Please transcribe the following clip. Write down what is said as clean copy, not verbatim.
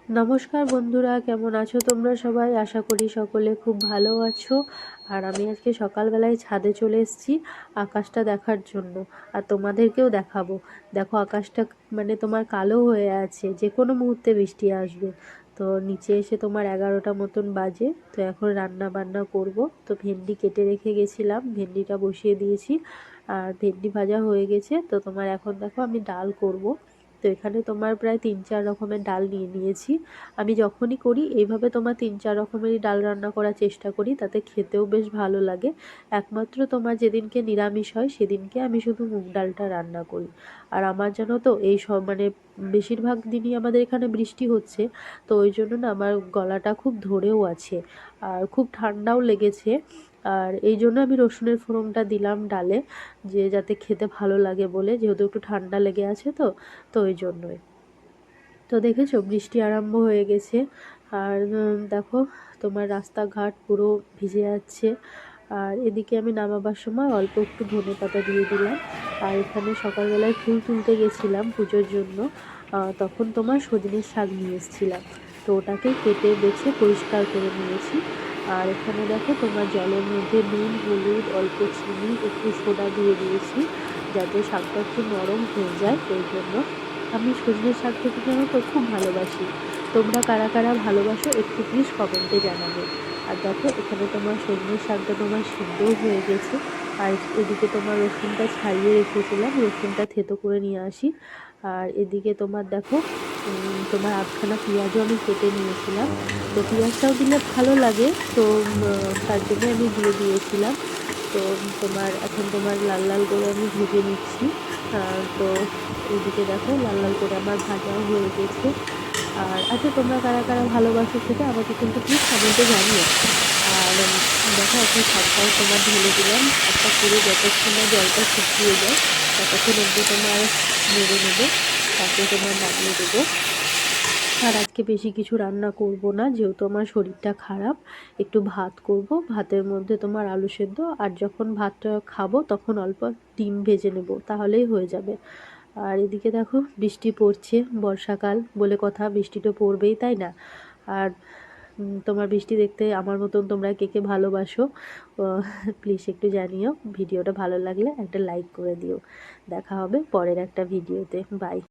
নমস্কার বন্ধুরা, কেমন আছো তোমরা সবাই? আশা করি সকলে খুব ভালো আছো। আর আমি আজকে সকালবেলায় ছাদে চলে এসেছি আকাশটা দেখার জন্য, আর তোমাদেরকেও দেখাবো। দেখো আকাশটা মানে তোমার কালো হয়ে আছে, যে কোনো মুহূর্তে বৃষ্টি আসবে। তো নিচে এসে তোমার 11টা মতন বাজে। তো এখন রান্না বান্না করব। তো ভেন্ডি কেটে রেখে গেছিলাম, ভেন্ডিটা বসিয়ে দিয়েছি, আর ভেন্ডি ভাজা হয়ে গেছে। তো তোমার এখন দেখো আমি ডাল করব। তো এখানে তোমার প্রায় 3-4 রকমের ডাল নিয়ে নিয়েছি। আমি যখনই করি এইভাবে তোমার 3-4 রকমেরই ডাল রান্না করার চেষ্টা করি, তাতে খেতেও বেশ ভালো লাগে। একমাত্র তোমার যেদিনকে নিরামিষ হয় সেদিনকে আমি শুধু মুগ ডালটা রান্না করি। আর আমার জানো তো এই সব মানে বেশিরভাগ দিনই আমাদের এখানে বৃষ্টি হচ্ছে। তো ওই জন্য না আমার গলাটা খুব ধরেও আছে, আর খুব ঠান্ডাও লেগেছে। আর এই জন্য আমি রসুনের ফোড়নটা দিলাম ডালে, যে যাতে খেতে ভালো লাগে বলে, যেহেতু একটু ঠান্ডা লেগে আছে। তো ওই জন্যই। তো দেখেছো বৃষ্টি আরম্ভ হয়ে গেছে। আর দেখো তোমার রাস্তাঘাট পুরো ভিজে যাচ্ছে। আর এদিকে আমি নামাবার সময় অল্প একটু ধনেপাতা দিয়ে দিলাম। আর এখানে সকালবেলায় ফুল তুলতে গেছিলাম পুজোর জন্য, তখন তোমার সজনের শাক নিয়ে এসেছিলাম। তো ওটাকে কেটে বেছে পরিষ্কার করে নিয়েছি। আর এখানে দেখো তোমার জলের মধ্যে নুন, হলুদ, অল্প চিনি, একটু সোডা দিয়ে দিয়েছি, যাতে শাকটা একটু নরম হয়ে যায়। ওই জন্য আমি সজনে শাক খেতে জানো তো খুব ভালোবাসি। তোমরা কারা কারা ভালোবাসো একটু প্লিজ কমেন্টে জানাবে। আর দেখো এখানে তোমার সজনে শাকটা তোমার সিদ্ধও হয়ে গেছে। আর এদিকে তোমার রসুনটা ছাড়িয়ে রেখেছিলাম, রসুনটা থেতো করে নিয়ে আসি। আর এদিকে তোমার দেখো তোমার আধখানা পেঁয়াজও আমি কেটে নিয়েছিলাম। তো পেঁয়াজটাও দিলে ভালো লাগে, তো তার জন্য আমি দিয়ে দিয়েছিলাম। তো তোমার এখন তোমার লাল লাল করে আমি ভেজে নিচ্ছি। তো এইদিকে দেখো লাল লাল করে আমার ভাজাও হয়ে গেছে। আর আচ্ছা, তোমরা কারা কারা ভালোবাসো খেতে আমাকে কিন্তু প্লিজ কমেন্টে জানিও। আর দেখো এখন শাকটাও তোমার ঢেলে দিলাম একটা করে, যতক্ষণ না জলটা শুকিয়ে যায় ততক্ষণ অবধি তোমার নেড়ে নেবো, তারপরে তোমার নামিয়ে দেবো। আর আজকে বেশি কিছু রান্না করব না, যেহেতু আমার শরীরটা খারাপ। একটু ভাত করব, ভাতের মধ্যে তোমার আলু সেদ্ধ, আর যখন ভাতটা খাবো তখন অল্প ডিম ভেজে নেব, তাহলেই হয়ে যাবে। আর এদিকে দেখো বৃষ্টি পড়ছে, বর্ষাকাল বলে কথা, বৃষ্টি তো পড়বেই, তাই না? আর তোমার বৃষ্টি দেখতে আমার মতন তোমরা কে কে ভালোবাসো প্লিজ একটু জানিও। ভিডিওটা ভালো লাগলে একটা লাইক করে দিও। দেখা হবে পরের একটা ভিডিওতে। বাই।